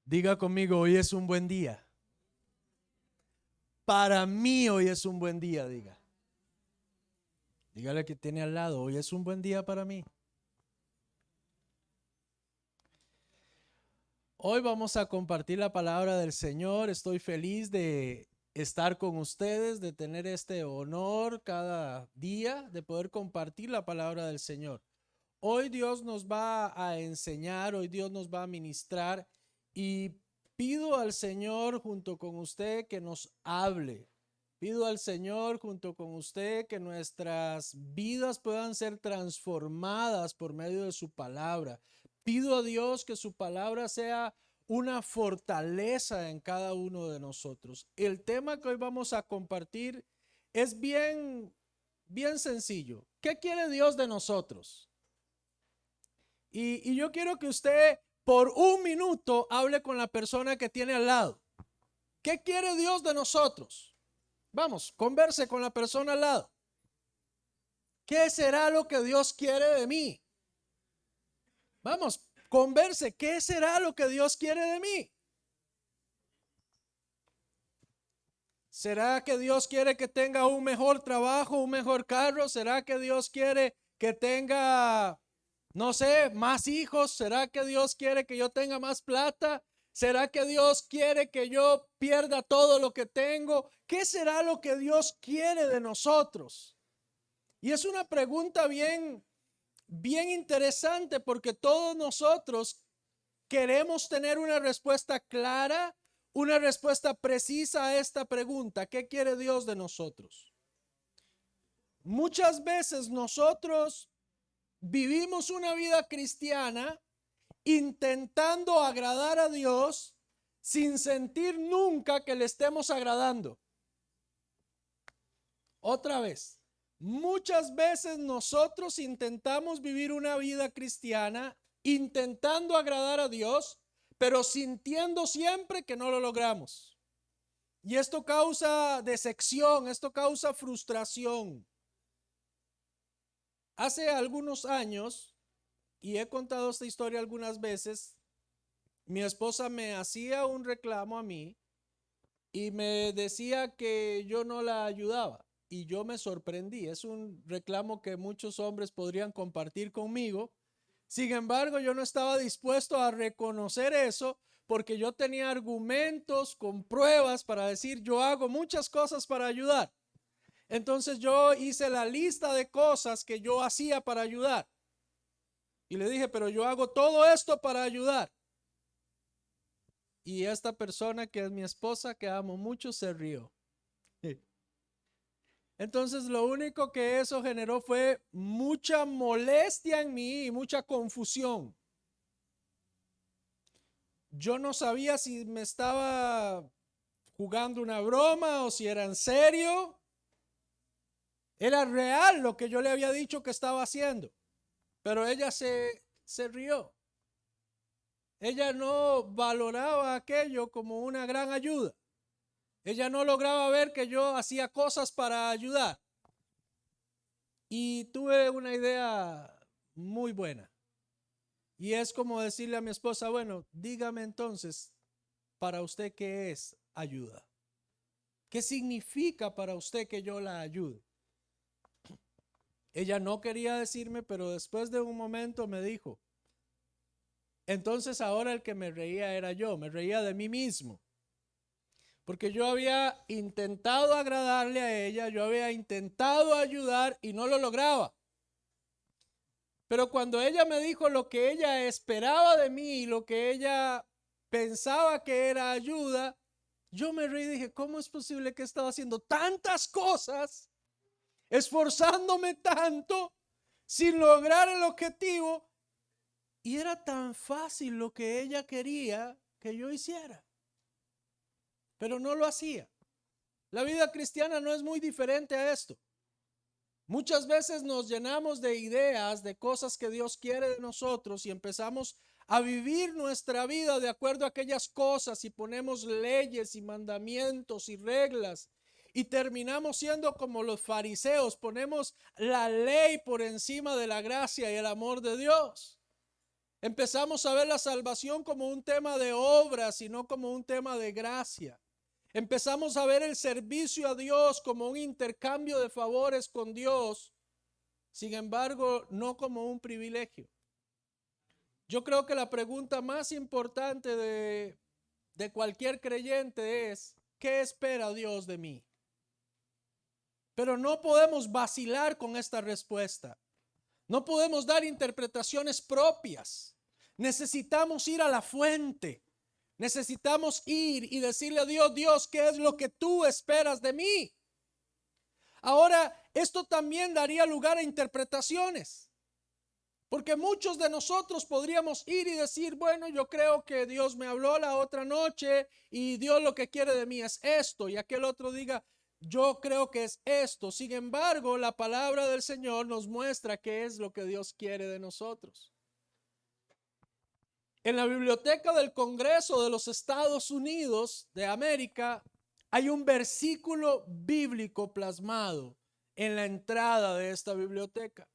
Diga conmigo, hoy es un buen día. Para mí hoy es un buen día, diga. Dígale que tiene al lado, hoy es un buen día para mí. Hoy vamos a compartir la palabra del Señor. Estoy feliz de estar con ustedes, de tener este honor cada día, de poder compartir la palabra del Señor. Hoy Dios nos va a enseñar, hoy Dios nos va a ministrar y pido al Señor junto con usted que nos hable. Pido al Señor junto con usted que nuestras vidas puedan ser transformadas por medio de su palabra. Pido a Dios que su palabra sea una fortaleza en cada uno de nosotros. El tema que hoy vamos a compartir es bien sencillo. ¿Qué quiere Dios de nosotros? Y yo quiero que usted por un minuto hable con la persona que tiene al lado. ¿Qué quiere Dios de nosotros? Vamos, converse con la persona al lado. ¿Qué será lo que Dios quiere de mí? Vamos, converse. ¿Qué será lo que Dios quiere de mí? ¿Será que Dios quiere que tenga un mejor trabajo, un mejor carro? ¿Será que Dios quiere que tenga, no sé, más hijos? ¿Será que Dios quiere que yo tenga más plata? ¿Será que Dios quiere que yo pierda todo lo que tengo? ¿Qué será lo que Dios quiere de nosotros? Y es una pregunta bien interesante porque todos nosotros queremos tener una respuesta clara, una respuesta precisa a esta pregunta. ¿Qué quiere Dios de nosotros? Muchas veces nosotros vivimos una vida cristiana intentando agradar a Dios sin sentir nunca que le estemos agradando. Otra vez, muchas veces nosotros intentamos vivir una vida cristiana intentando agradar a Dios, pero sintiendo siempre que no lo logramos. Y esto causa decepción, esto causa frustración. Hace algunos años, y he contado esta historia algunas veces, mi esposa me hacía un reclamo a mí y me decía que yo no la ayudaba. Y yo me sorprendí. Es un reclamo que muchos hombres podrían compartir conmigo. Sin embargo, yo no estaba dispuesto a reconocer eso porque yo tenía argumentos con pruebas para decir yo hago muchas cosas para ayudar. Entonces yo hice la lista de cosas que yo hacía para ayudar. Y le dije, pero yo hago todo esto para ayudar. Y esta persona que es mi esposa, que amo mucho, se rió. Entonces lo único que eso generó fue mucha molestia en mí y mucha confusión. Yo no sabía si me estaba jugando una broma o si era en serio. Era real lo que yo le había dicho que estaba haciendo. Pero ella se rió. Ella no valoraba aquello como una gran ayuda. Ella no lograba ver que yo hacía cosas para ayudar. Y tuve una idea muy buena. Y es como decirle a mi esposa, bueno, dígame entonces, para usted, ¿qué es ayuda? ¿Qué significa para usted que yo la ayude? Ella no quería decirme, pero después de un momento me dijo. Entonces ahora el que me reía era yo, me reía de mí mismo. Porque yo había intentado agradarle a ella, yo había intentado ayudar y no lo lograba. Pero cuando ella me dijo lo que ella esperaba de mí y lo que ella pensaba que era ayuda, yo me reí y dije, ¿cómo es posible que estaba haciendo tantas cosas, esforzándome tanto, sin lograr el objetivo? Y era tan fácil lo que ella quería que yo hiciera, pero no lo hacía. La vida cristiana no es muy diferente a esto. Muchas veces nos llenamos de ideas, de cosas que Dios quiere de nosotros y empezamos a vivir nuestra vida de acuerdo a aquellas cosas y ponemos leyes y mandamientos y reglas y terminamos siendo como los fariseos, ponemos la ley por encima de la gracia y el amor de Dios. Empezamos a ver la salvación como un tema de obras y no como un tema de gracia. Empezamos a ver el servicio a Dios como un intercambio de favores con Dios, sin embargo, no como un privilegio. Yo creo que la pregunta más importante de cualquier creyente es, ¿qué espera Dios de mí? Pero no podemos vacilar con esta respuesta. No podemos dar interpretaciones propias. Necesitamos ir a la fuente. Necesitamos ir y decirle a Dios, Dios, ¿qué es lo que tú esperas de mí? Ahora, esto también daría lugar a interpretaciones. Porque muchos de nosotros podríamos ir y decir, bueno, yo creo que Dios me habló la otra noche y Dios lo que quiere de mí es esto. Y aquel otro diga, yo creo que es esto. Sin embargo, la palabra del Señor nos muestra qué es lo que Dios quiere de nosotros. En la biblioteca del Congreso de los Estados Unidos de América hay un versículo bíblico plasmado en la entrada de esta biblioteca.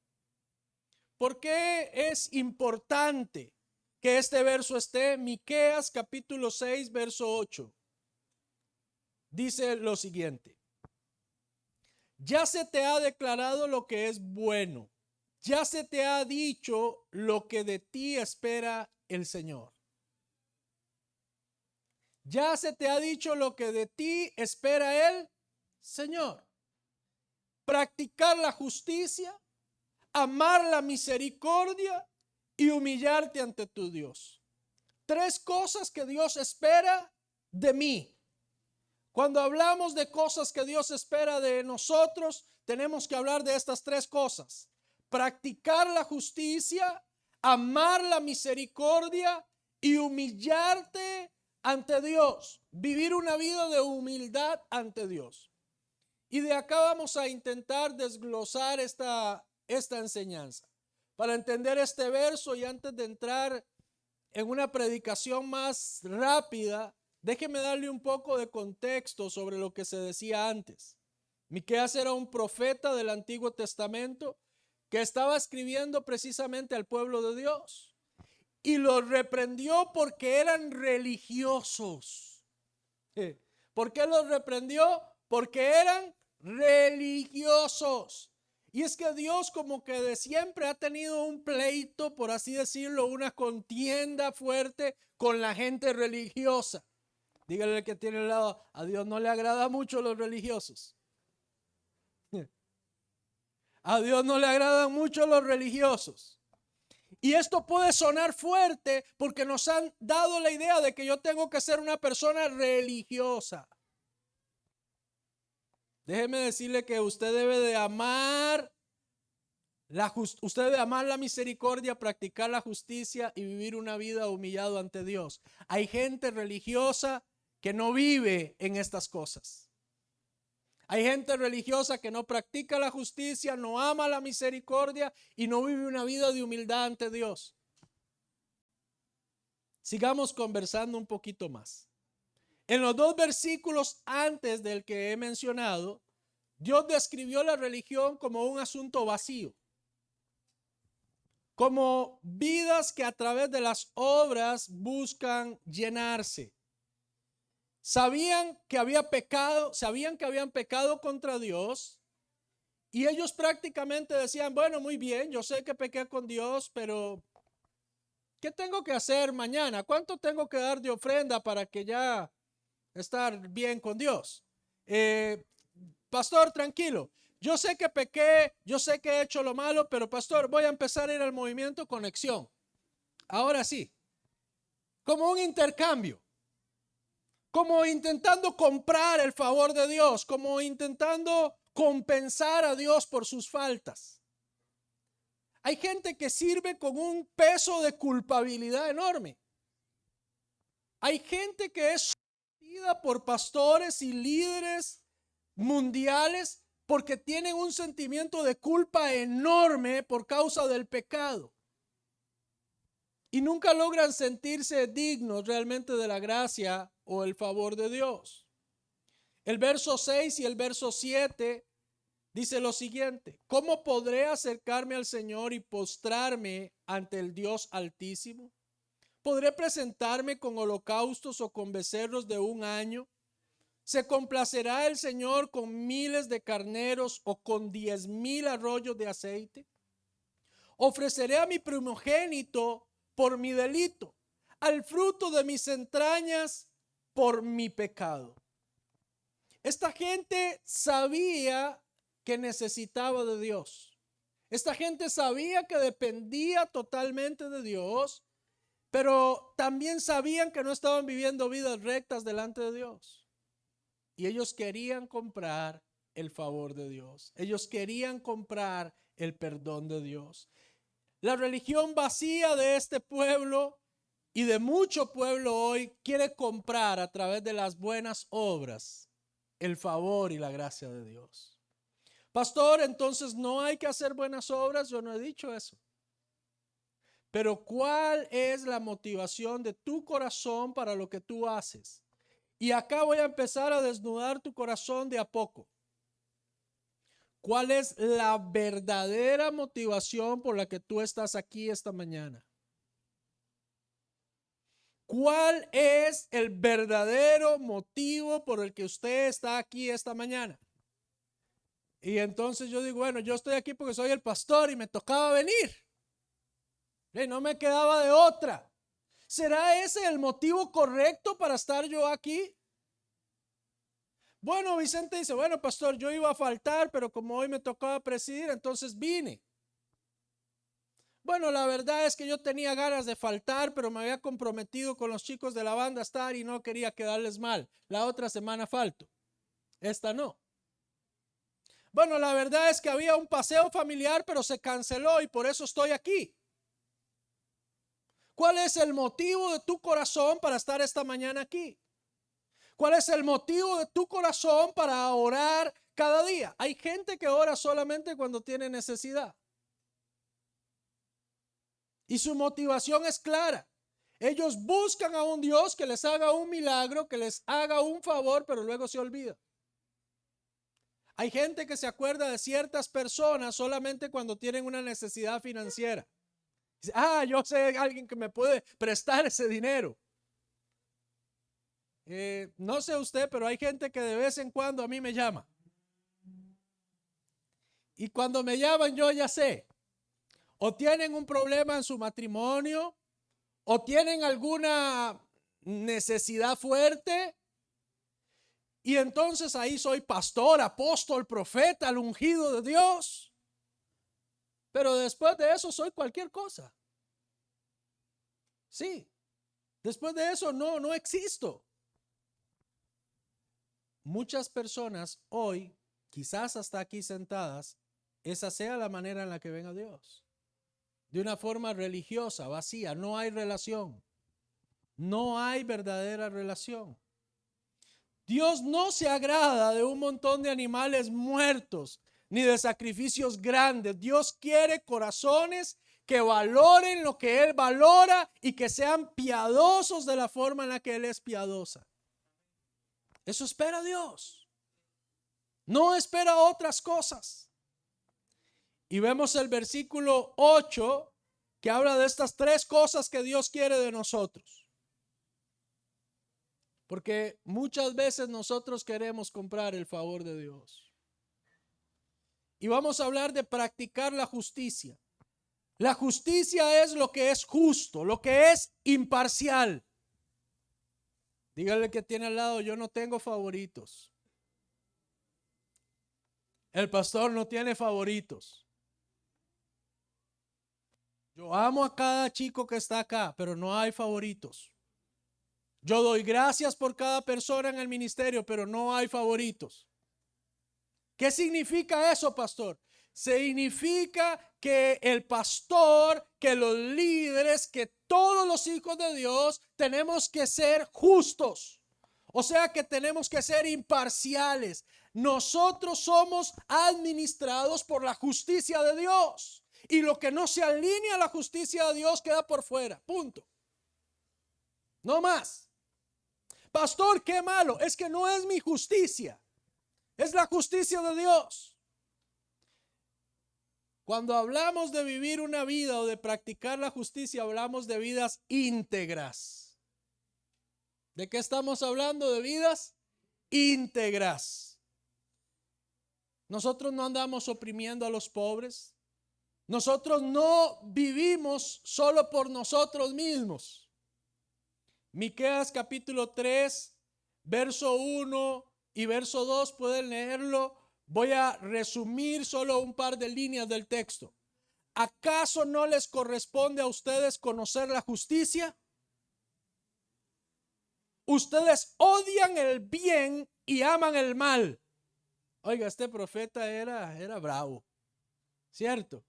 ¿Por qué es importante que este verso esté? Miqueas capítulo 6, verso 8. Dice lo siguiente: ya se te ha declarado lo que es bueno, ya se te ha dicho lo que de ti espera el Señor. Ya se te ha dicho lo que de ti espera el Señor. Practicar la justicia, amar la misericordia y humillarte ante tu Dios. 3 cosas que Dios espera de mí. Cuando hablamos de cosas que Dios espera de nosotros, tenemos que hablar de estas 3 cosas. Practicar la justicia, amar la misericordia y humillarte ante Dios. Vivir una vida de humildad ante Dios. Y de acá vamos a intentar desglosar esta enseñanza. Para entender este verso y antes de entrar en una predicación más rápida, déjeme darle un poco de contexto sobre lo que se decía antes. Miqueas era un profeta del Antiguo Testamento que estaba escribiendo precisamente al pueblo de Dios y los reprendió porque eran religiosos. ¿Por qué los reprendió? Porque eran religiosos. Y es que Dios como que de siempre ha tenido un pleito, por así decirlo, una contienda fuerte con la gente religiosa. Dígale al que tiene al lado, a Dios no le agrada mucho los religiosos. A Dios no le agradan mucho los religiosos. Y esto puede sonar fuerte porque nos han dado la idea de que yo tengo que ser una persona religiosa. Déjeme decirle que usted debe de amar usted debe amar la misericordia, practicar la justicia y vivir una vida humillado ante Dios. Hay gente religiosa que no vive en estas cosas. Hay gente religiosa que no practica la justicia, no ama la misericordia y no vive una vida de humildad ante Dios. Sigamos conversando un poquito más. En los 2 versículos antes del que he mencionado, Dios describió la religión como un asunto vacío, como vidas que a través de las obras buscan llenarse. Sabían que habían pecado contra Dios y ellos prácticamente decían, bueno, muy bien, yo sé que pequé con Dios, pero ¿qué tengo que hacer mañana? ¿Cuánto tengo que dar de ofrenda para que ya estar bien con Dios? Pastor, tranquilo. Yo sé que pequé, yo sé que he hecho lo malo, pero pastor, voy a empezar a ir al movimiento Conexión. Ahora sí, como un intercambio, como intentando comprar el favor de Dios, como intentando compensar a Dios por sus faltas. Hay gente que sirve con un peso de culpabilidad enorme. Hay gente que es sometida por pastores y líderes mundiales porque tienen un sentimiento de culpa enorme por causa del pecado y nunca logran sentirse dignos realmente de la gracia o el favor de Dios. El verso 6 y el verso 7 dice lo siguiente: ¿cómo podré acercarme al Señor y postrarme ante el Dios Altísimo? ¿Podré presentarme con holocaustos o con becerros de un año? ¿Se complacerá el Señor con miles de carneros o con 10,000 arroyos de aceite? Ofreceré a mi primogénito por mi delito, al fruto de mis entrañas por mi pecado. Esta gente sabía que necesitaba de Dios. Esta gente sabía que dependía totalmente de Dios, pero también sabían que no estaban viviendo vidas rectas delante de Dios. Y ellos querían comprar el favor de Dios. Ellos querían comprar el perdón de Dios. La religión vacía de este pueblo y de mucho pueblo hoy quiere comprar a través de las buenas obras el favor y la gracia de Dios. Pastor, entonces no hay que hacer buenas obras. Yo no he dicho eso. Pero ¿cuál es la motivación de tu corazón para lo que tú haces? Y acá voy a empezar a desnudar tu corazón de a poco. ¿Cuál es la verdadera motivación por la que tú estás aquí esta mañana? ¿Cuál es el verdadero motivo por el que usted está aquí esta mañana? Y entonces yo digo, bueno, yo estoy aquí porque soy el pastor y me tocaba venir. Y no me quedaba de otra. ¿Será ese el motivo correcto para estar yo aquí? Bueno, Vicente dice, bueno, pastor, yo iba a faltar, pero como hoy me tocaba presidir, entonces vine. Bueno, la verdad es que yo tenía ganas de faltar, pero me había comprometido con los chicos de la banda a estar y no quería quedarles mal. La otra semana falto. Esta no. Bueno, la verdad es que había un paseo familiar, pero se canceló y por eso estoy aquí. ¿Cuál es el motivo de tu corazón para estar esta mañana aquí? ¿Cuál es el motivo de tu corazón para orar cada día? Hay gente que ora solamente cuando tiene necesidad. Y su motivación es clara. Ellos buscan a un Dios que les haga un milagro, que les haga un favor, pero luego se olvida. Hay gente que se acuerda de ciertas personas solamente cuando tienen una necesidad financiera. Dice, yo sé alguien que me puede prestar ese dinero. No sé usted, pero hay gente que de vez en cuando a mí me llama. Y cuando me llaman yo ya sé. O tienen un problema en su matrimonio, o tienen alguna necesidad fuerte. Y entonces ahí soy pastor, apóstol, profeta, el ungido de Dios. Pero después de eso soy cualquier cosa. Sí. Después de eso no existo. Muchas personas hoy, quizás hasta aquí sentadas, esa sea la manera en la que ven a Dios. De una forma religiosa, vacía, no hay relación. No hay verdadera relación. Dios no se agrada de un montón de animales muertos, ni de sacrificios grandes. Dios quiere corazones que valoren lo que Él valora y que sean piadosos de la forma en la que Él es piadosa. Eso espera Dios. No espera otras cosas. Y vemos el versículo 8 que habla de estas tres cosas que Dios quiere de nosotros. Porque muchas veces nosotros queremos comprar el favor de Dios. Y vamos a hablar de practicar la justicia. La justicia es lo que es justo, lo que es imparcial. Dígale que tiene al lado, yo no tengo favoritos. El pastor no tiene favoritos. Yo amo a cada chico que está acá, pero no hay favoritos. Yo doy gracias por cada persona en el ministerio, pero no hay favoritos. ¿Qué significa eso, pastor? Significa que el pastor, que los líderes, que todos los hijos de Dios tenemos que ser justos. O sea que tenemos que ser imparciales. Nosotros somos administrados por la justicia de Dios. Y lo que no se alinea a la justicia de Dios queda por fuera. Punto. No más. Pastor, qué malo. Es que no es mi justicia. Es la justicia de Dios. Cuando hablamos de vivir una vida o de practicar la justicia, hablamos de vidas íntegras. ¿De qué estamos hablando? De vidas íntegras. Nosotros no andamos oprimiendo a los pobres. Nosotros no vivimos solo por nosotros mismos. Miqueas capítulo 3, verso 1 y verso 2, pueden leerlo. Voy a resumir solo un par de líneas del texto. ¿Acaso no les corresponde a ustedes conocer la justicia? Ustedes odian el bien y aman el mal. Oiga, este profeta era bravo, ¿cierto?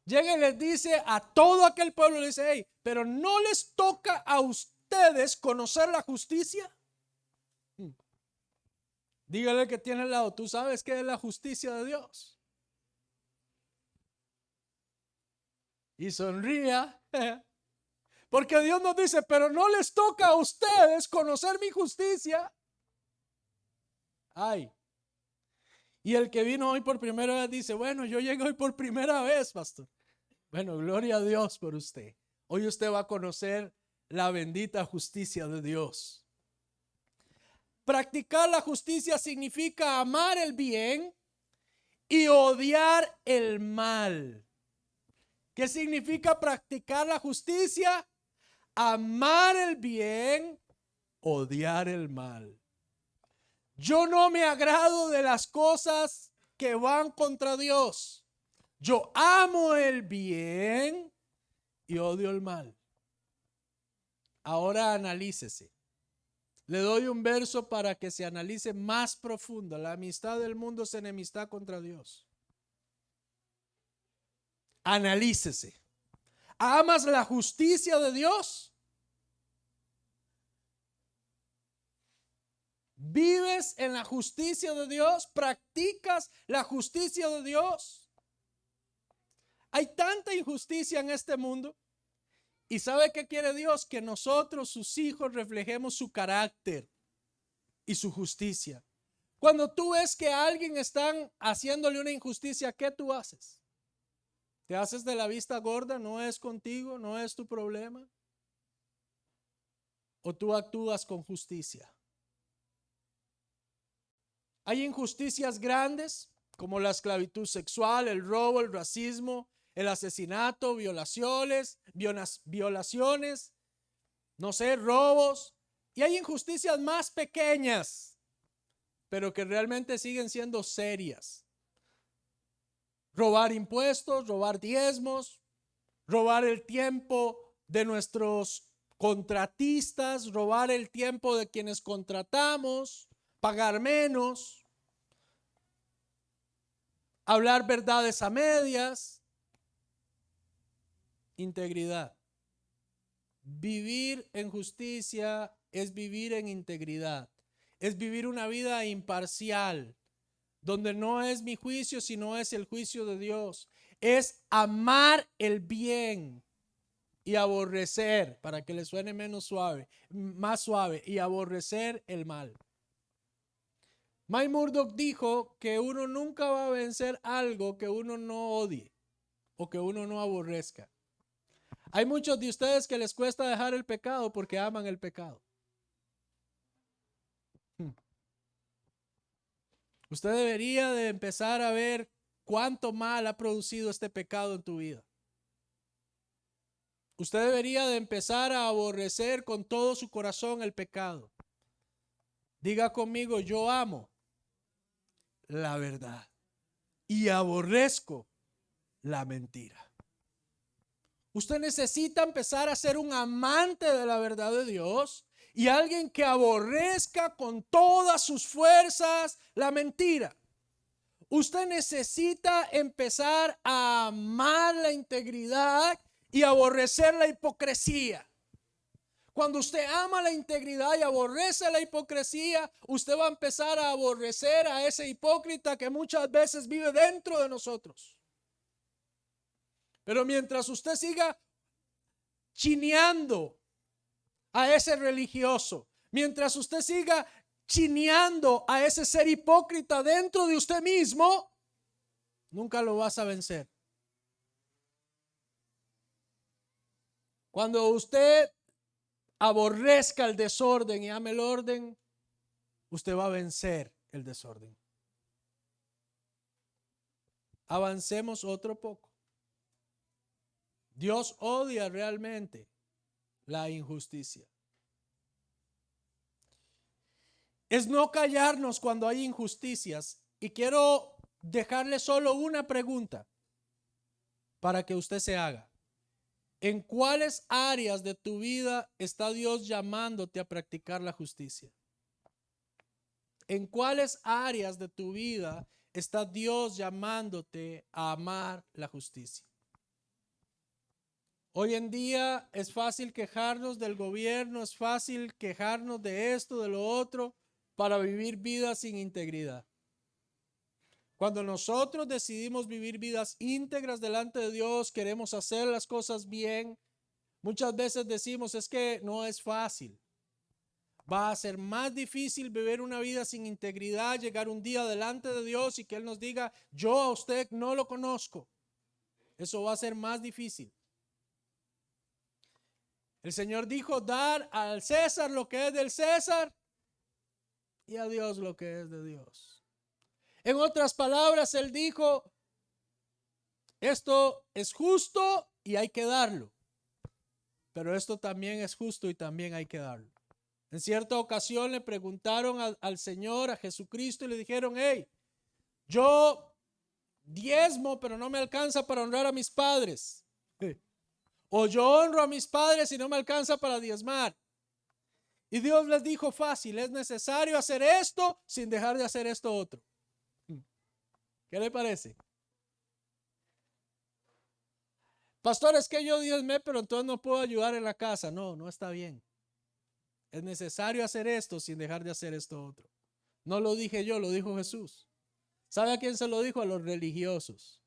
Llega y les dice a todo aquel pueblo, le dice, hey, pero no les toca a ustedes conocer la justicia. Dígale que tiene al lado, tú sabes qué es la justicia de Dios. Y sonría, porque Dios nos dice, pero no les toca a ustedes conocer mi justicia. Ay. Y el que vino hoy por primera vez dice, bueno, yo llegué hoy por primera vez, pastor. Bueno, gloria a Dios por usted. Hoy usted va a conocer la bendita justicia de Dios. Practicar la justicia significa amar el bien y odiar el mal. ¿Qué significa practicar la justicia? Amar el bien, odiar el mal. Yo no me agrado de las cosas que van contra Dios. Yo amo el bien y odio el mal. Ahora analícese. Le doy un verso para que se analice más profundo. La amistad del mundo es enemistad contra Dios. Analícese. ¿Amas la justicia de Dios? ¿Vives en la justicia de Dios? ¿Practicas la justicia de Dios? Hay tanta injusticia en este mundo. ¿Y sabe qué quiere Dios? Que nosotros, sus hijos, reflejemos su carácter y su justicia. Cuando tú ves que a alguien están haciéndole una injusticia, ¿qué tú haces? ¿Te haces de la vista gorda? ¿No es contigo? ¿No es tu problema? ¿O tú actúas con justicia? Hay injusticias grandes como la esclavitud sexual, el robo, el racismo, el asesinato, violaciones, robos. Y hay injusticias más pequeñas, pero que realmente siguen siendo serias. Robar impuestos, robar diezmos, robar el tiempo de nuestros contratistas, robar el tiempo de quienes contratamos, pagar menos, hablar verdades a medias. Integridad. Vivir en justicia es vivir en integridad. Es vivir una vida imparcial, donde no es mi juicio, sino es el juicio de Dios. Es amar el bien y aborrecer, para que le suene más suave, y aborrecer el mal. Mike Murdock dijo que uno nunca va a vencer algo que uno no odie o que uno no aborrezca. Hay muchos de ustedes que les cuesta dejar el pecado porque aman el pecado. Usted debería de empezar a ver cuánto mal ha producido este pecado en tu vida. Usted debería de empezar a aborrecer con todo su corazón el pecado. Diga conmigo, yo amo la verdad y aborrezco la mentira. Usted necesita empezar a ser un amante de la verdad de Dios y alguien que aborrezca con todas sus fuerzas la mentira. Usted necesita empezar a amar la integridad y aborrecer la hipocresía. Cuando usted ama la integridad y aborrece la hipocresía, usted va a empezar a aborrecer a ese hipócrita que muchas veces vive dentro de nosotros. Pero mientras usted siga chineando a ese religioso, mientras usted siga chineando a ese ser hipócrita dentro de usted mismo, nunca lo vas a vencer. Cuando usted aborrezca el desorden y ame el orden, usted va a vencer el desorden. Avancemos otro poco. Dios odia realmente la injusticia. Es no callarnos cuando hay injusticias. Y quiero dejarle solo una pregunta para que usted se haga. ¿En cuáles áreas de tu vida está Dios llamándote a practicar la justicia? ¿En cuáles áreas de tu vida está Dios llamándote a amar la justicia? Hoy en día es fácil quejarnos del gobierno, es fácil quejarnos de esto, de lo otro, para vivir vidas sin integridad. Cuando nosotros decidimos vivir vidas íntegras delante de Dios, queremos hacer las cosas bien, muchas veces decimos, es que no es fácil. Va a ser más difícil vivir una vida sin integridad, llegar un día delante de Dios y que Él nos diga, yo a usted no lo conozco. Eso va a ser más difícil. El Señor dijo, dar al César lo que es del César y a Dios lo que es de Dios. En otras palabras, Él dijo, esto es justo y hay que darlo. Pero esto también es justo y también hay que darlo. En cierta ocasión le preguntaron al Señor, a Jesucristo, y le dijeron, hey, yo diezmo, pero no me alcanza para honrar a mis padres. O yo honro a mis padres y no me alcanza para diezmar. Y Dios les dijo fácil, es necesario hacer esto sin dejar de hacer esto otro. ¿Qué le parece? Pastor, es que yo diezmé, pero entonces no puedo ayudar en la casa. No, no está bien. Es necesario hacer esto sin dejar de hacer esto otro. No lo dije yo, lo dijo Jesús. ¿Sabe a quién se lo dijo? A los religiosos.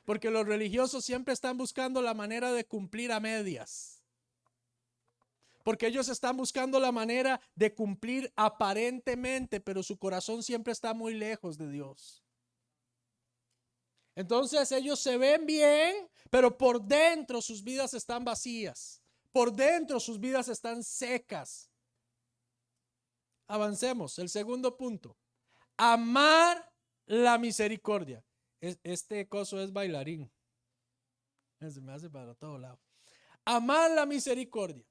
Porque los religiosos siempre están buscando la manera de cumplir a medias. Porque ellos están buscando la manera de cumplir aparentemente, pero su corazón siempre está muy lejos de Dios. Entonces ellos se ven bien, pero por dentro sus vidas están vacías. Por dentro sus vidas están secas. Avancemos. El segundo punto. Amar la misericordia. Este coso es bailarín. Se me hace para todo lado. Amar la misericordia.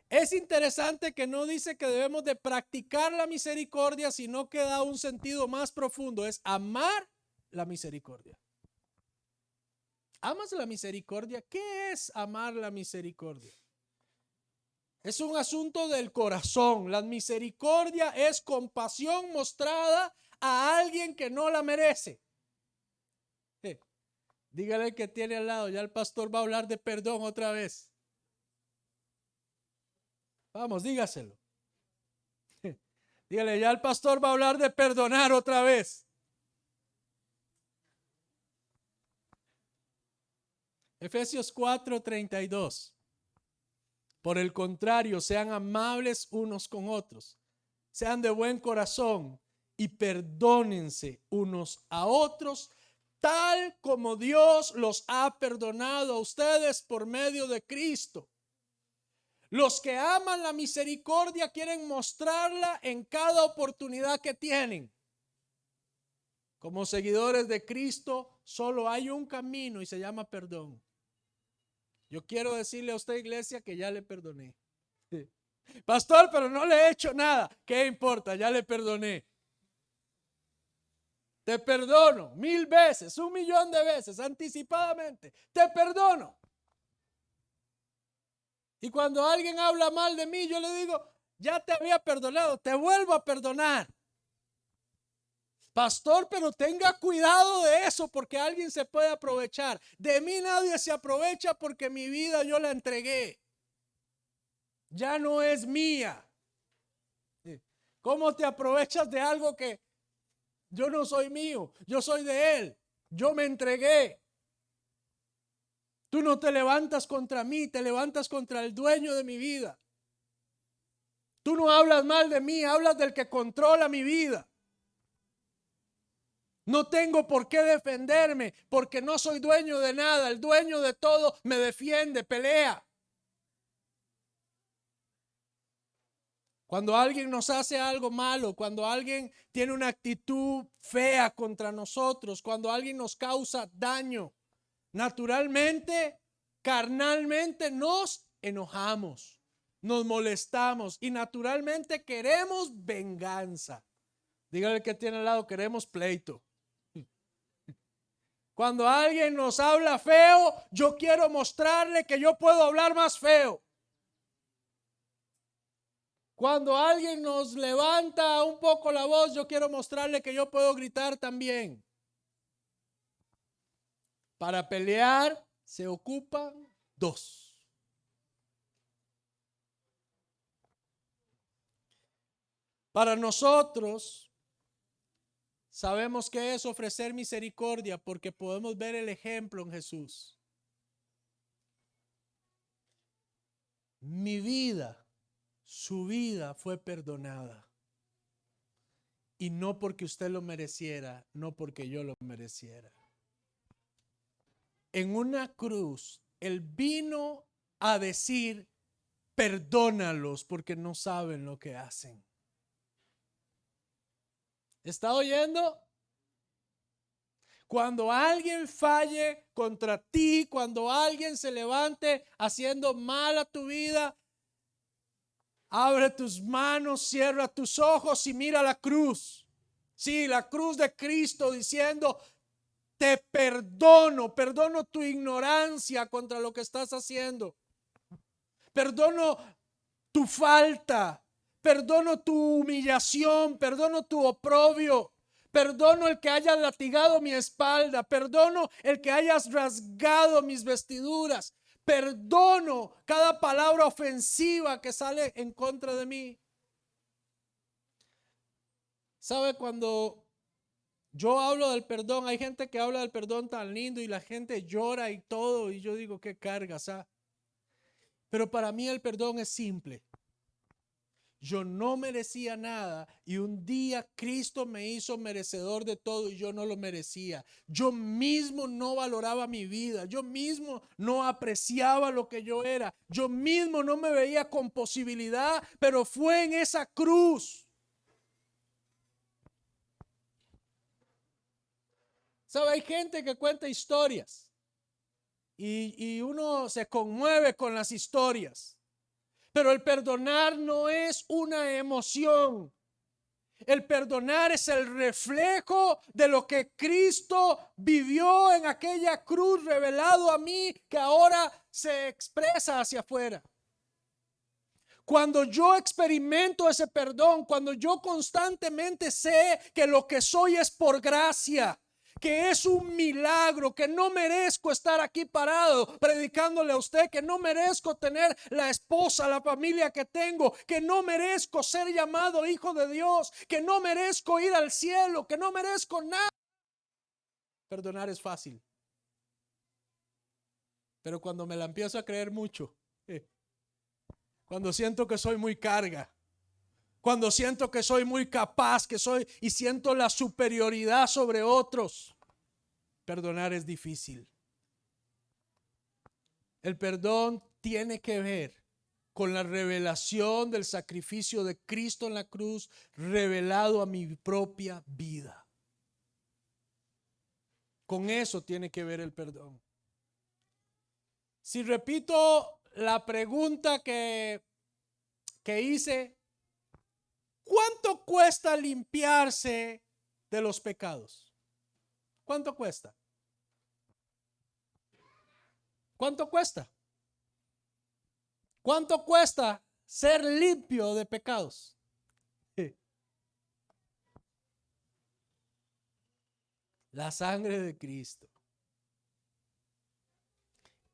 Es interesante que no dice que debemos de practicar la misericordia, sino que da un sentido más profundo. Es amar la misericordia. ¿Amas la misericordia? ¿Qué es amar la misericordia? Es un asunto del corazón. La misericordia es compasión mostrada a alguien que no la merece. Dígale que tiene al lado, ya el pastor va a hablar de perdón otra vez. Vamos, dígaselo. Dígale, ya el pastor va a hablar de perdonar otra vez. Efesios 4:32. Por el contrario, sean amables unos con otros, sean de buen corazón y perdónense unos a otros, tal como Dios los ha perdonado a ustedes por medio de Cristo. Los que aman la misericordia quieren mostrarla en cada oportunidad que tienen. Como seguidores de Cristo, solo hay un camino y se llama perdón. Yo quiero decirle a usted, iglesia, que ya le perdoné. Pastor, pero no le he hecho nada. ¿Qué importa? Ya le perdoné. Te perdono 1000 veces, 1,000,000 de veces, anticipadamente. Te perdono. Y cuando alguien habla mal de mí, yo le digo, ya te había perdonado, te vuelvo a perdonar. Pastor, pero tenga cuidado de eso porque alguien se puede aprovechar. De mí nadie se aprovecha porque mi vida yo la entregué. Ya no es mía. ¿Cómo te aprovechas de algo que yo no soy mío? Yo soy de Él. Yo me entregué. Tú no te levantas contra mí, te levantas contra el dueño de mi vida. Tú no hablas mal de mí, hablas del que controla mi vida. No tengo por qué defenderme porque no soy dueño de nada. El dueño de todo me defiende, pelea. Cuando alguien nos hace algo malo, cuando alguien tiene una actitud fea contra nosotros, cuando alguien nos causa daño, naturalmente, carnalmente nos enojamos, nos molestamos y naturalmente queremos venganza. Dígale que tiene al lado, queremos pleito. Cuando alguien nos habla feo, yo quiero mostrarle que yo puedo hablar más feo. Cuando alguien nos levanta un poco la voz, yo quiero mostrarle que yo puedo gritar también. Para pelear se ocupan dos. Para nosotros, sabemos que es ofrecer misericordia porque podemos ver el ejemplo en Jesús. Mi vida, su vida fue perdonada. Y no porque usted lo mereciera, no porque yo lo mereciera. En una cruz, Él vino a decir, perdónalos porque no saben lo que hacen. ¿Está oyendo? Cuando alguien falle contra ti, cuando alguien se levante haciendo mal a tu vida, abre tus manos, cierra tus ojos y mira la cruz. Sí, la cruz de Cristo diciendo, te perdono, perdono tu ignorancia contra lo que estás haciendo. Perdono tu falta, perdono tu humillación, perdono tu oprobio. Perdono el que hayas latigado mi espalda. Perdono el que hayas rasgado mis vestiduras. Perdono cada palabra ofensiva que sale en contra de mí. ¿Sabe? Cuando yo hablo del perdón, hay gente que habla del perdón tan lindo y la gente llora y todo. Y yo digo, qué carga, ¿sabes? Pero para mí el perdón es simple. Yo no merecía nada y un día Cristo me hizo merecedor de todo y yo no lo merecía. Yo mismo no valoraba mi vida, yo mismo no apreciaba lo que yo era, yo mismo no me veía con posibilidad, pero fue en esa cruz. ¿Sabe? Hay gente que cuenta historias y uno se conmueve con las historias. Pero el perdonar no es una emoción. El perdonar es el reflejo de lo que Cristo vivió en aquella cruz revelado a mí, que ahora se expresa hacia afuera. Cuando yo experimento ese perdón, cuando yo constantemente sé que lo que soy es por gracia, que es un milagro, que no merezco estar aquí parado predicándole a usted, que no merezco tener la esposa, la familia que tengo, que no merezco ser llamado hijo de Dios, que no merezco ir al cielo, que no merezco nada. Perdonar es fácil. Pero cuando me la empiezo a creer mucho, cuando siento que soy muy carga, cuando siento que soy muy capaz, que soy y siento la superioridad sobre otros, perdonar es difícil. El perdón tiene que ver con la revelación del sacrificio de Cristo en la cruz, revelado a mi propia vida. Con eso tiene que ver el perdón. Si repito la pregunta que hice, ¿cuánto cuesta limpiarse de los pecados? ¿Cuánto cuesta? ¿Cuánto cuesta? ¿Cuánto cuesta ser limpio de pecados? La sangre de Cristo.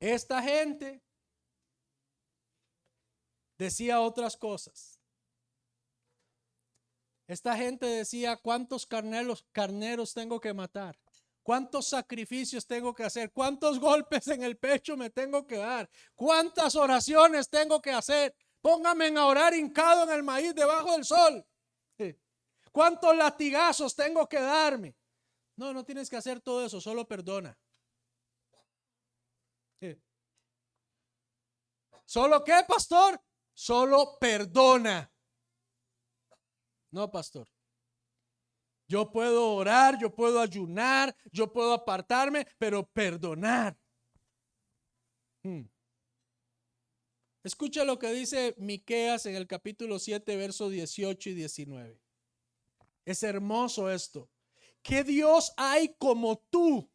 Esta gente decía otras cosas. Esta gente decía, ¿cuántos carneros tengo que matar? ¿Cuántos sacrificios tengo que hacer? ¿Cuántos golpes en el pecho me tengo que dar? ¿Cuántas oraciones tengo que hacer? Póngame a orar hincado en el maíz debajo del sol. ¿Cuántos latigazos tengo que darme? No, no tienes que hacer todo eso, solo perdona. ¿Solo qué, pastor? Solo perdona. No, pastor. Yo puedo orar, yo puedo ayunar, yo puedo apartarme, pero perdonar. Escucha lo que dice Miqueas en el capítulo 7, versos 18 y 19. Es hermoso esto. ¿Qué Dios hay como tú,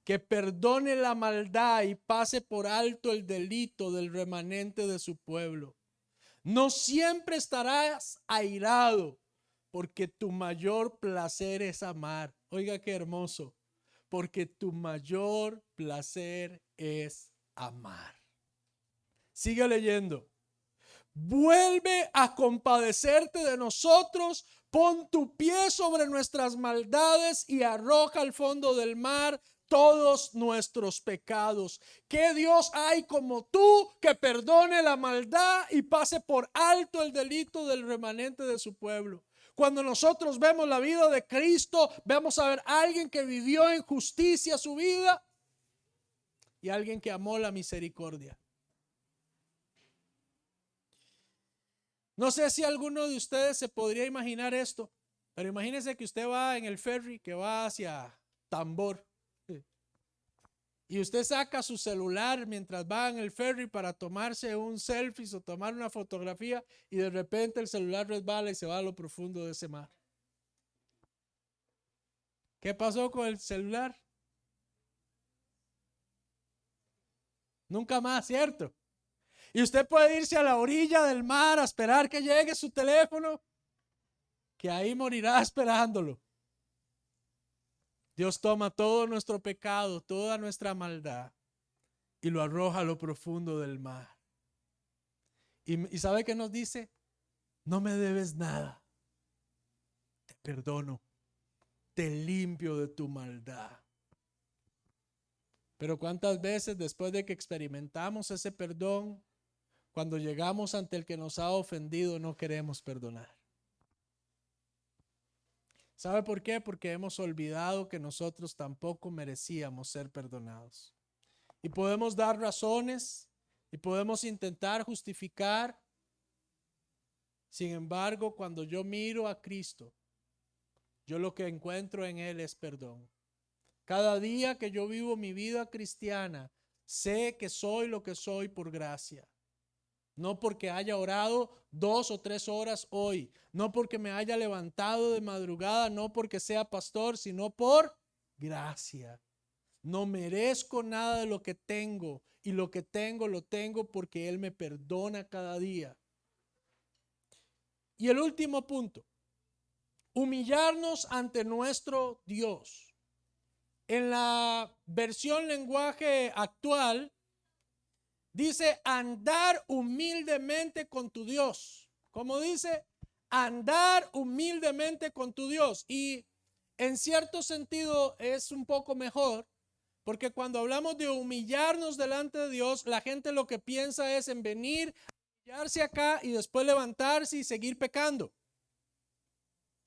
que perdone la maldad y pase por alto el delito del remanente de su pueblo? No siempre estarás airado, porque tu mayor placer es amar. Oiga qué hermoso. Porque tu mayor placer es amar. Sigue leyendo. Vuelve a compadecerte de nosotros, pon tu pie sobre nuestras maldades y arroja al fondo del mar todos nuestros pecados. ¿Qué Dios hay como tú, que perdone la maldad y pase por alto el delito del remanente de su pueblo? Cuando nosotros vemos la vida de Cristo, vamos a ver a alguien que vivió en justicia su vida y alguien que amó la misericordia. No sé si alguno de ustedes se podría imaginar esto, pero imagínense que usted va en el ferry que va hacia Tambor y usted saca su celular mientras va en el ferry para tomarse un selfie o tomar una fotografía, y de repente el celular resbala y se va a lo profundo de ese mar. ¿Qué pasó con el celular? Nunca más, ¿cierto? Y usted puede irse a la orilla del mar a esperar que llegue su teléfono, que ahí morirá esperándolo. Dios toma todo nuestro pecado, toda nuestra maldad, y lo arroja a lo profundo del mar. Y ¿sabe qué nos dice? No me debes nada. Te perdono. Te limpio de tu maldad. Pero ¿cuántas veces después de que experimentamos ese perdón, cuando llegamos ante el que nos ha ofendido, no queremos perdonar? ¿Sabe por qué? Porque hemos olvidado que nosotros tampoco merecíamos ser perdonados. Y podemos dar razones y podemos intentar justificar. Sin embargo, cuando yo miro a Cristo, yo lo que encuentro en Él es perdón. Cada día que yo vivo mi vida cristiana, sé que soy lo que soy por gracia. No porque haya orado 2 o 3 horas hoy, no porque me haya levantado de madrugada, no porque sea pastor, sino por gracia. No merezco nada de lo que tengo, y lo que tengo lo tengo porque Él me perdona cada día. Y el último punto, humillarnos ante nuestro Dios. En la versión lenguaje actual dice andar humildemente con tu Dios. ¿Cómo dice? Andar humildemente con tu Dios. Y en cierto sentido es un poco mejor, porque cuando hablamos de humillarnos delante de Dios, la gente lo que piensa es en venir, humillarse acá y después levantarse y seguir pecando,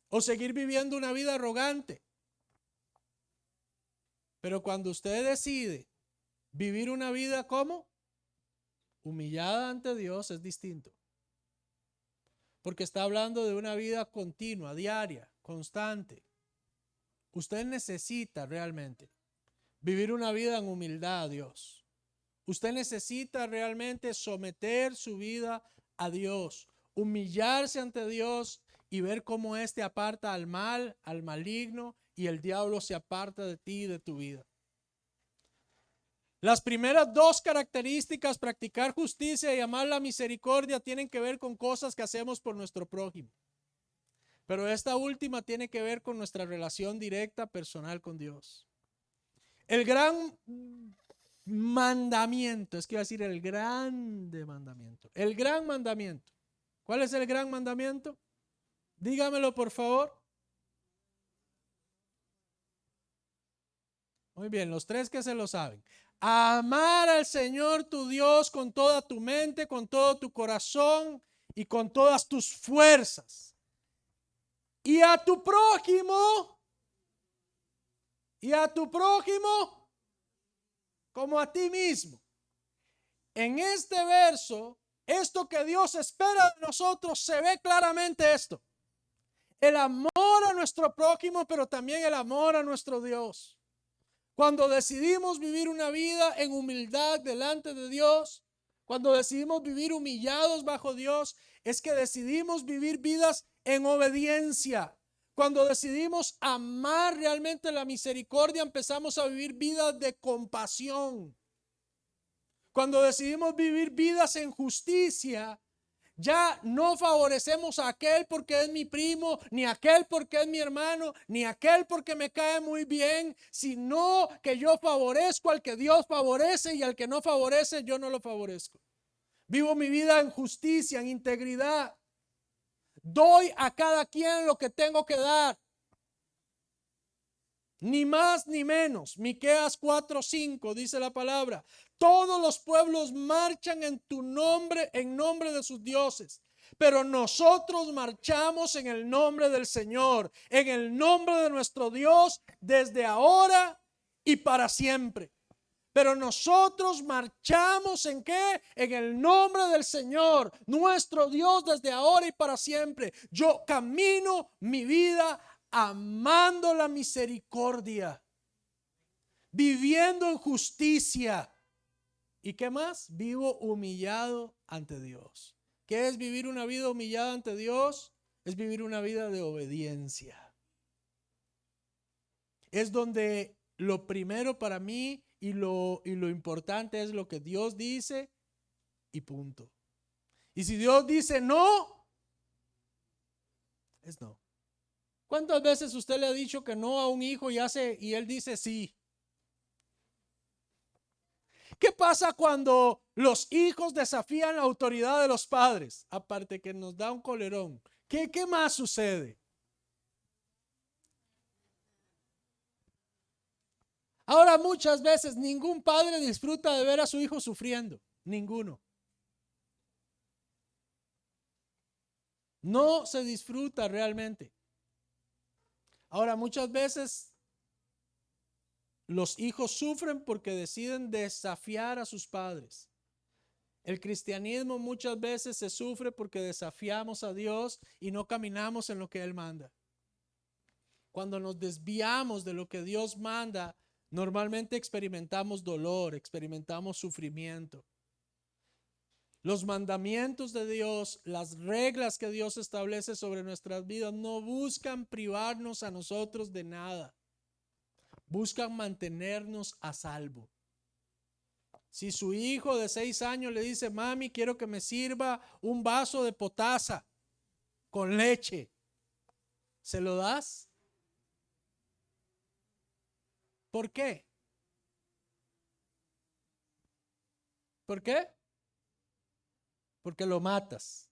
o seguir viviendo una vida arrogante. Pero cuando usted decide vivir una vida como humillada ante Dios, es distinto. Porque está hablando de una vida continua, diaria, constante. Usted necesita realmente vivir una vida en humildad a Dios. Usted necesita realmente someter su vida a Dios, humillarse ante Dios y ver cómo éste aparta al mal, al maligno, y el diablo se aparta de ti y de tu vida. Las primeras 2 características, practicar justicia y amar la misericordia, tienen que ver con cosas que hacemos por nuestro prójimo. Pero esta última tiene que ver con nuestra relación directa, personal con Dios. El gran mandamiento, es que iba a decir el grande mandamiento. El gran mandamiento. ¿Cuál es el gran mandamiento? Dígamelo, por favor. Muy bien, los 3 que se lo saben. Amar al Señor tu Dios con toda tu mente, con todo tu corazón y con todas tus fuerzas. Y a tu prójimo, como a ti mismo. En este verso esto que Dios espera de nosotros, se ve claramente esto. El amor a nuestro prójimo, pero también el amor a nuestro Dios. Cuando decidimos vivir una vida en humildad delante de Dios, cuando decidimos vivir humillados bajo Dios, es que decidimos vivir vidas en obediencia. Cuando decidimos amar realmente la misericordia, empezamos a vivir vidas de compasión. Cuando decidimos vivir vidas en justicia, ya no favorecemos a aquel porque es mi primo, ni a aquel porque es mi hermano, ni a aquel porque me cae muy bien, sino que yo favorezco al que Dios favorece y al que no favorece, yo no lo favorezco. Vivo mi vida en justicia, en integridad. Doy a cada quien lo que tengo que dar. Ni más ni menos. Miqueas 4:5 dice la palabra: todos los pueblos marchan en tu nombre, en nombre de sus dioses. Pero nosotros marchamos en el nombre del Señor, en el nombre de nuestro Dios, desde ahora y para siempre. Pero nosotros marchamos ¿en qué? En el nombre del Señor, nuestro Dios, desde ahora y para siempre. Yo camino mi vida amando la misericordia, viviendo en justicia. ¿Y qué más? Vivo humillado ante Dios. ¿Qué es vivir una vida humillada ante Dios? Es vivir una vida de obediencia. Es donde lo primero para mí y lo importante es lo que Dios dice y punto. Y si Dios dice no, es no. ¿Cuántas veces usted le ha dicho que no a un hijo y él dice sí? ¿Qué pasa cuando los hijos desafían la autoridad de los padres? Aparte que nos da un colerón. ¿Qué más sucede? Ahora, muchas veces ningún padre disfruta de ver a su hijo sufriendo. Ninguno. No se disfruta realmente. Ahora, muchas veces los hijos sufren porque deciden desafiar a sus padres. El cristianismo muchas veces se sufre porque desafiamos a Dios y no caminamos en lo que Él manda. Cuando nos desviamos de lo que Dios manda, normalmente experimentamos dolor, experimentamos sufrimiento. Los mandamientos de Dios, las reglas que Dios establece sobre nuestras vidas no buscan privarnos a nosotros de nada. Buscan mantenernos a salvo. Si su hijo de 6 años le dice: mami, quiero que me sirva un vaso de potasa con leche, ¿se lo das? ¿Por qué? ¿Por qué? Porque lo matas.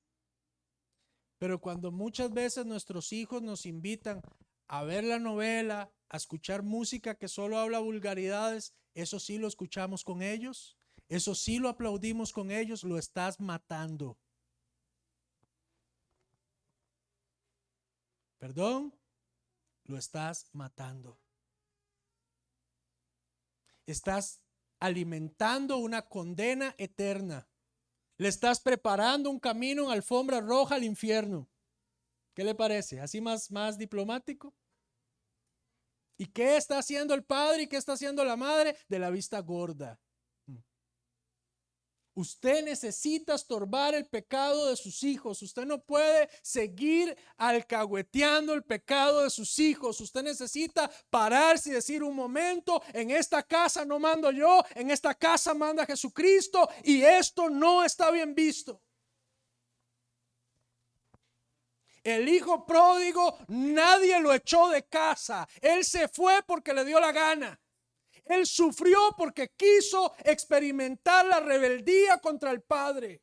Pero cuando muchas veces nuestros hijos nos invitan a ver la novela, a escuchar música que solo habla vulgaridades, eso sí lo escuchamos con ellos, eso sí lo aplaudimos con ellos, lo estás matando. Perdón, lo estás matando. Estás alimentando una condena eterna. Le estás preparando un camino en alfombra roja al infierno. ¿Qué le parece? ¿Así más diplomático? ¿Y qué está haciendo el padre y qué está haciendo la madre? De la vista gorda. Usted necesita estorbar el pecado de sus hijos. Usted no puede seguir alcahueteando el pecado de sus hijos. Usted necesita pararse y decir: un momento, en esta casa no mando yo, en esta casa manda Jesucristo y esto no está bien visto. El hijo pródigo nadie lo echó de casa. Él se fue porque le dio la gana. Él sufrió porque quiso experimentar la rebeldía contra el padre.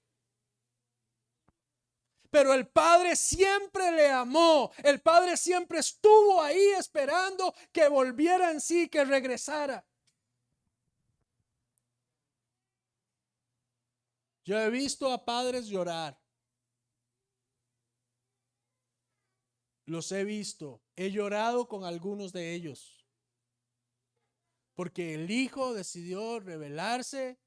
Pero el padre siempre le amó. El padre siempre estuvo ahí esperando que volviera en sí, que regresara. Yo he visto a padres llorar. Los he visto. He llorado con algunos de ellos. Porque el hijo decidió rebelarse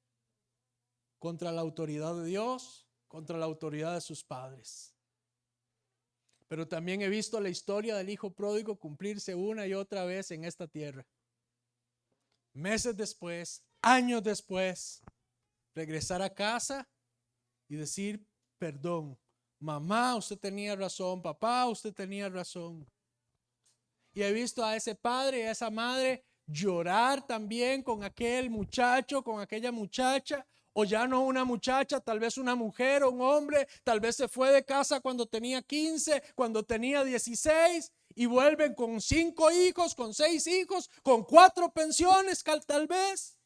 contra la autoridad de Dios, contra la autoridad de sus padres. Pero también he visto la historia del hijo pródigo cumplirse una y otra vez en esta tierra. Meses después, años después, regresar a casa y decir: perdón, mamá, usted tenía razón, papá, usted tenía razón. Y he visto a ese padre y a esa madre llorar también con aquel muchacho, con aquella muchacha, o ya no una muchacha, tal vez una mujer o un hombre, tal vez se fue de casa cuando tenía 15, cuando tenía 16, y vuelven con 5 hijos, con 6 hijos, con 4 pensiones, tal vez,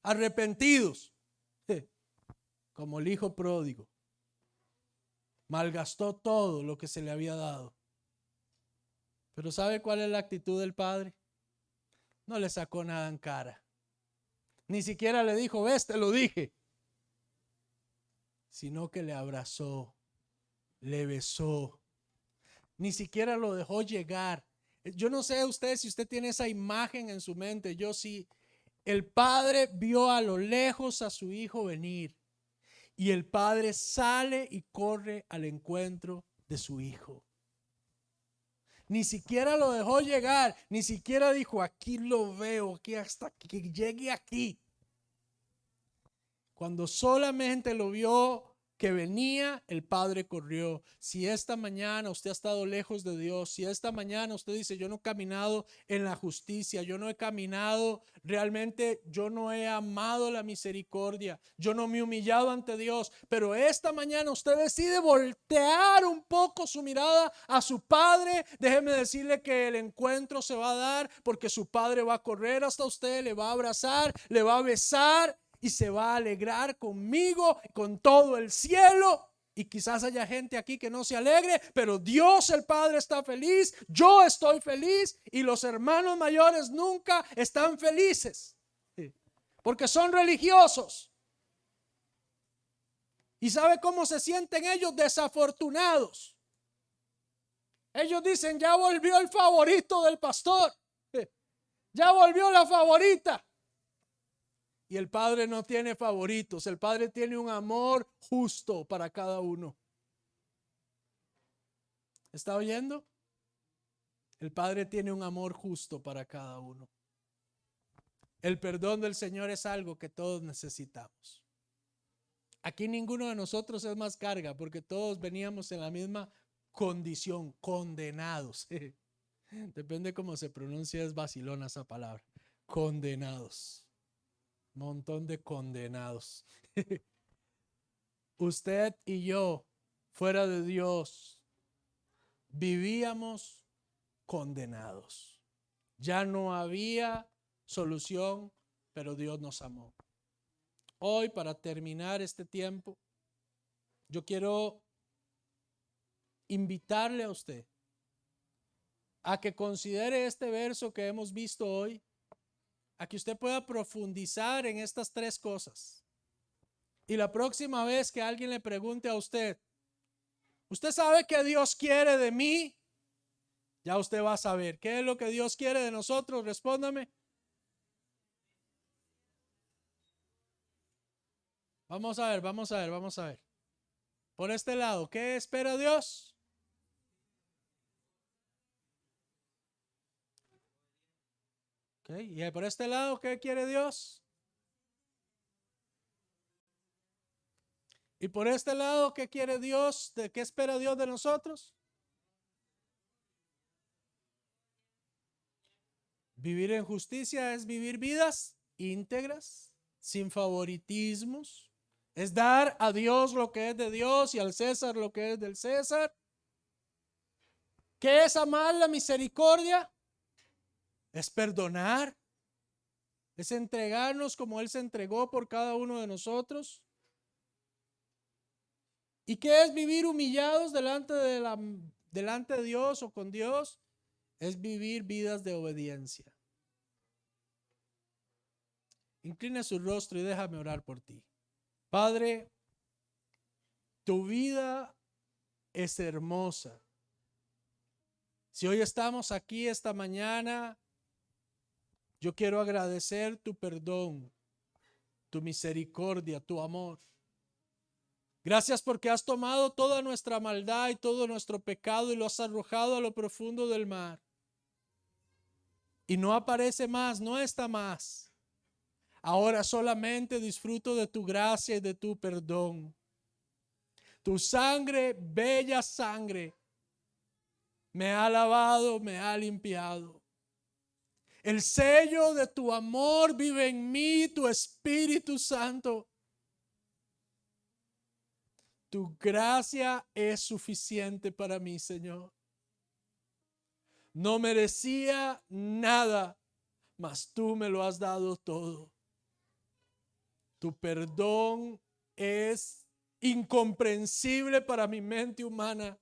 arrepentidos, como el hijo pródigo. Malgastó todo lo que se le había dado. Pero ¿sabe cuál es la actitud del padre? No le sacó nada en cara. Ni siquiera le dijo: ves, te lo dije. Sino que le abrazó, le besó. Ni siquiera lo dejó llegar. Yo no sé usted si usted tiene esa imagen en su mente. Yo sí. El padre vio a lo lejos a su hijo venir. Y el padre sale y corre al encuentro de su hijo. Ni siquiera lo dejó llegar, ni siquiera dijo: aquí lo veo, aquí hasta que llegue aquí. Cuando solamente lo vio que venía, el padre corrió. Si esta mañana usted ha estado lejos de Dios, si esta mañana usted dice: yo no he caminado en la justicia, yo no he caminado realmente, yo no he amado la misericordia, yo no me he humillado ante Dios, pero esta mañana usted decide voltear un poco su mirada a su padre, déjeme decirle que el encuentro se va a dar, porque su padre va a correr hasta usted, le va a abrazar, le va a besar y se va a alegrar conmigo, con todo el cielo. Y quizás haya gente aquí que no se alegre, pero Dios el Padre está feliz, yo estoy feliz, y los hermanos mayores nunca están felices, porque son religiosos. ¿Y sabe cómo se sienten ellos? Desafortunados. Ellos dicen: ya volvió el favorito del pastor, ya volvió la favorita. Y el Padre no tiene favoritos, el Padre tiene un amor justo para cada uno. ¿Está oyendo? El Padre tiene un amor justo para cada uno. El perdón del Señor es algo que todos necesitamos. Aquí ninguno de nosotros es más carga, porque todos veníamos en la misma condición, condenados. Depende cómo se pronuncia, es vacilona esa palabra. Condenados. Montón de condenados. Usted y yo, fuera de Dios, vivíamos condenados. Ya no había solución, pero Dios nos amó. Hoy, para terminar este tiempo, yo quiero invitarle a usted a que considere este verso que hemos visto hoy, a que usted pueda profundizar en estas 3 cosas. Y la próxima vez que alguien le pregunte a usted: ¿usted sabe qué Dios quiere de mí? Ya usted va a saber qué es lo que Dios quiere de nosotros. Respóndame. Vamos a ver. Por este lado, ¿qué espera Dios? Okay. Y por este lado, ¿qué quiere Dios? Y por este lado, ¿qué quiere Dios? ¿De qué espera Dios de nosotros? Vivir en justicia es vivir vidas íntegras, sin favoritismos. Es dar a Dios lo que es de Dios y al César lo que es del César. ¿Qué es amar la misericordia? Es perdonar. Es entregarnos como Él se entregó por cada uno de nosotros. ¿Y qué es vivir humillados delante de Dios o con Dios? Es vivir vidas de obediencia. Inclina su rostro y déjame orar por ti. Padre, tu vida es hermosa. Si hoy estamos aquí esta mañana, yo quiero agradecer tu perdón, tu misericordia, tu amor. Gracias porque has tomado toda nuestra maldad y todo nuestro pecado y lo has arrojado a lo profundo del mar. Y no aparece más, no está más. Ahora solamente disfruto de tu gracia y de tu perdón. Tu sangre, bella sangre, me ha lavado, me ha limpiado. El sello de tu amor vive en mí, tu Espíritu Santo. Tu gracia es suficiente para mí, Señor. No merecía nada, mas tú me lo has dado todo. Tu perdón es incomprensible para mi mente humana.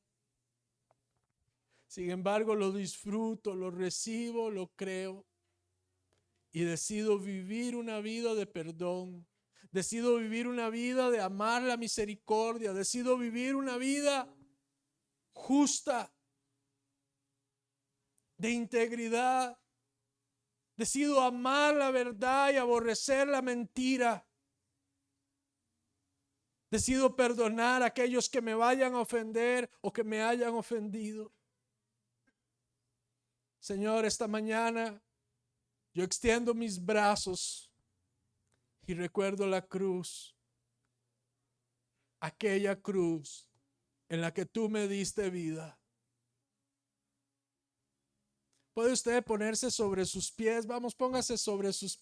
Sin embargo, lo disfruto, lo recibo, lo creo y decido vivir una vida de perdón. Decido vivir una vida de amar la misericordia. Decido vivir una vida justa, de integridad. Decido amar la verdad y aborrecer la mentira. Decido perdonar a aquellos que me vayan a ofender o que me hayan ofendido. Señor, esta mañana yo extiendo mis brazos y recuerdo la cruz, aquella cruz en la que tú me diste vida. ¿Puede usted ponerse sobre sus pies? Vamos, póngase sobre sus pies.